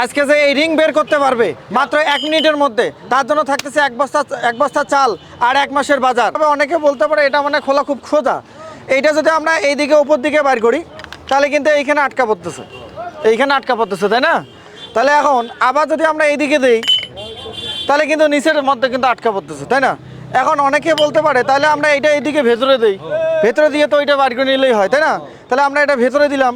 আজকে যে এই রিং বের করতে পারবে মাত্র 1 মিনিটের মধ্যে, তার জন্য থাকতেছে এক বস্তা চাল আর 1 মাসের বাজার। তবে অনেকে বলতে পারে এটা মানে খোলা খুব সোজা, এইটা যদি আমরা এইদিকে উপর দিকে বাইর করি তাহলে কিন্তু এইখানে আটকা পড়তেছে, তাই না? তাহলে এখন আবার যদি আমরা এইদিকে দিই তাহলে কিন্তু নিচের মধ্যে কিন্তু আটকা পড়তেছে, তাই না? এখন অনেকে বলতে পারে তাহলে আমরা এটা এইদিকে ভেতরে দিই, ভেতরে দিয়ে তো ওইটা বাইর করে নিলেই হয়, তাই না? তাহলে আমরা এটা ভেতরে দিলাম,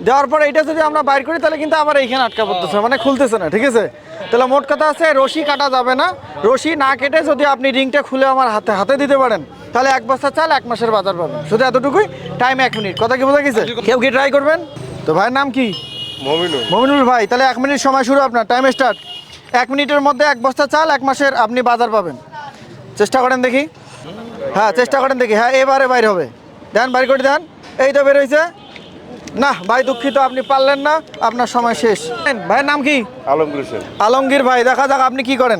দেওয়ার পরে এটা যদি আমরা বাইর করি তাহলে কিন্তু আবার এইখানে আটকা পড়তেছে, মানে খুলতেছে না, ঠিক আছে? তাহলে মোট কথা আছে রশি কাটা যাবে না, রশি না কেটে যদি আপনি রিংটা খুলে আমার হাতে দিতে পারেন তাহলে 1 বস্তা চাল 1 মাসের বাজার পাবেন। শুধু এতটুকুই, টাইম 1 মিনিট। কথা কি বোঝা গেছে? কেউ কি ট্রাই করবেন? তো ভাইয়ের নাম কি? মমিনুল ভাই। তাহলে 1 মিনিট সময় শুরু, আপনার টাইম স্টার্ট। 1 মিনিটের মধ্যে 1 বস্তা চাল 1 মাসের আপনি বাজার পাবেন। চেষ্টা করেন দেখি। হ্যাঁ চেষ্টা করেন দেখি। হ্যাঁ এবারে বাইর হবে, দেন বাইর করে দেন। এই তো বের হয়েছে না ভাই, দুঃখিত আপনি পারলেন না, আপনার সময় শেষ। ভাইয়ের নাম কি? আলমগীর ভাই। দেখা যাক আপনি কি করেন।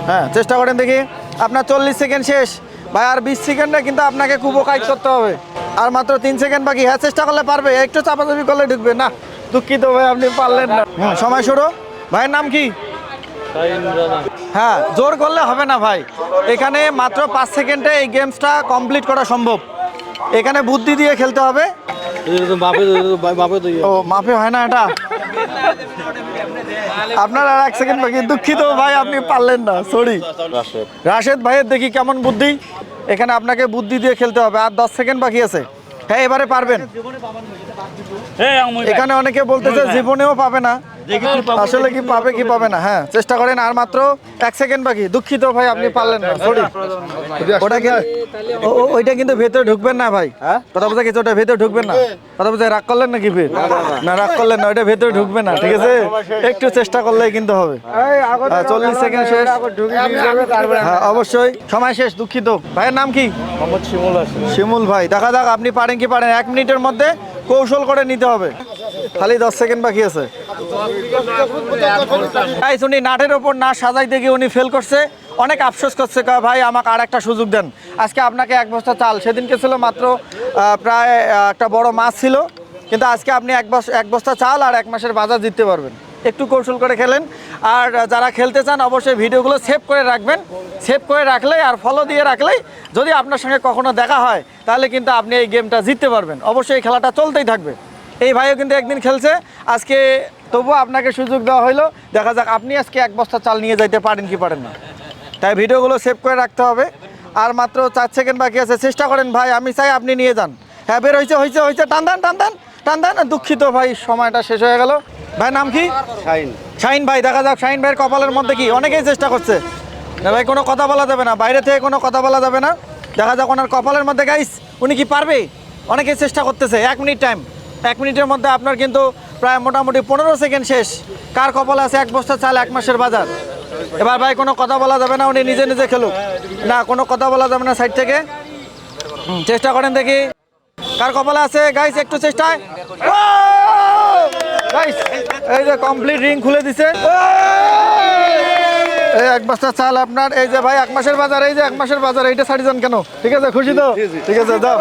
হ্যাঁ চেষ্টা করেন দেখি। আপনার 40 সেকেন্ড শেষ ভাই, আর 20 সেকেন্ডে কিন্তু আপনাকে কুবো কাজ করতে হবে, আর মাত্র 3 সেকেন্ড বাকি। হ্যাঁ চেষ্টা করলে পারবে, একটু চাপাচাপি করলে ঢুকবে না। দুঃখিত ভাই আপনি পারলেন না। সময় শুরু। ভাইয়ের নাম কি? হ্যাঁ জোর করলে হবে না ভাই, এখানে মাত্র 5 সেকেন্ডে এই গেমসটা কমপ্লিট করা সম্ভব। এখানে বুদ্ধি দিয়ে খেলতে হবে। ও মাপে হয় না এটা, আপনার আর 1 সেকেন্ড বাকি। দুঃখিত ভাই আপনি পারলেন না, সরি। রাশেদ ভাইয়ের দেখি কেমন বুদ্ধি। এখানে আপনাকে বুদ্ধি দিয়ে খেলতে হবে, আর 10 সেকেন্ড বাকি আছে। হ্যাঁ এবারে পারবেন। এখানে অনেকে বলতেছে জীবনেও পাবে না, আসলে কি পাবে কি পাবে না। হ্যাঁ চেষ্টা করেন, আর মাত্র 1 সেকেন্ড বাকি। দুঃখিত ভাই আপনি পারলেন না, সরি। ওইটা কিন্তু ভেতরে ঢুকবেন না ভাই, কথা বোঝা গেছে? ওটা ভেতরে ঢুকবেন না, কথা বোঝা? রাগ করলেন নাকি? না রাগ করলেন না, ওইটা ভেতরে ঢুকবে না, ঠিক আছে? একটু চেষ্টা করলেই কিন্তু হবে। 40 সেকেন্ড শেষ। হ্যাঁ অবশ্যই সময় শেষ, দুঃখিত। ভাইয়ের নাম কি? শিমুল ভাই। দেখা যাক আপনি পারেন কি পারেন। 1 মিনিটের মধ্যে কৌশল করে নিতে হবে, খালি 10 সেকেন্ড বাকি আছে। উনি নাটের ওপর না সাজাইতে গিয়ে উনি ফেল করছে, অনেক আফসোস করছে, ভাই আমাকে আর একটা সুযোগ দেন। আজকে আপনাকে 1 বস্তা চাল, সেদিনকে ছিল মাত্র প্রায় একটা বড় মাছ ছিল, কিন্তু আজকে আপনি 1 বস্তা চাল আর 1 মাসের বাজার জিততে পারবেন। একটু কৌশল করে খেলেন। আর যারা খেলতে চান অবশ্যই ভিডিওগুলো সেভ করে রাখবেন, সেভ করে রাখলেই আর ফলো দিয়ে রাখলেই যদি আপনার সঙ্গে কখনো দেখা হয় তাহলে কিন্তু আপনি এই গেমটা জিততে পারবেন। অবশ্যই এই খেলাটা চলতেই থাকবে। এই ভাইও কিন্তু একদিন খেলছে, আজকে তবুও আপনাকে সুযোগ দেওয়া হলো। দেখা যাক আপনি আজকে 1 বস্তা চাল নিয়ে যাইতে পারেন কি পারেন না। তাই ভিডিওগুলো সেভ করে রাখতে হবে। আর মাত্র 4 সেকেন্ড বাকি আছে, চেষ্টা করেন ভাই, আমি চাই আপনি নিয়ে যান। হ্যাঁ বের হয়েছে, টান দেন। দুঃখিত ভাই সময়টা শেষ হয়ে গেল। ভাই নাম কি? শাহিন ভাই। দেখা যাক শাহিন ভাইয়ের কপালের মধ্যে কি। অনেকেই চেষ্টা করছে না ভাই, কোনো কথা বলা যাবে না, বাইরে থেকে কোনো কথা বলা যাবে না। দেখা যাক ওনার কপালের মধ্যে গাইস উনি কি পারবে। অনেকেই চেষ্টা করতেছে। 1 মিনিট টাইম, 1 মিনিটের মধ্যে আপনার কিন্তু প্রায় মোটামুটি 15 সেকেন্ড শেষ। কার কপালে আছে 1 বস্তা চাল 1 মাসের বাজার? এবার ভাই কোনো কথা বলা যাবে না, উনি নিজে নিজে খেলুক। না কোনো কথা বলা যাবে না সাইড থেকে। চেষ্টা করেন দেখি কার কপালে আছে গাইস, একটু চেষ্টায়। গাইস এই যে কমপ্লিট রিং খুলে দিছে। এই 1 বস্তা চাল আপনার। এই যে ভাই 1 মাসের বাজার, এই যে 1 মাসের বাজার, এইটা ছাড়ি যান কেন? ঠিক আছে খুশি তো? ঠিক আছে যাও।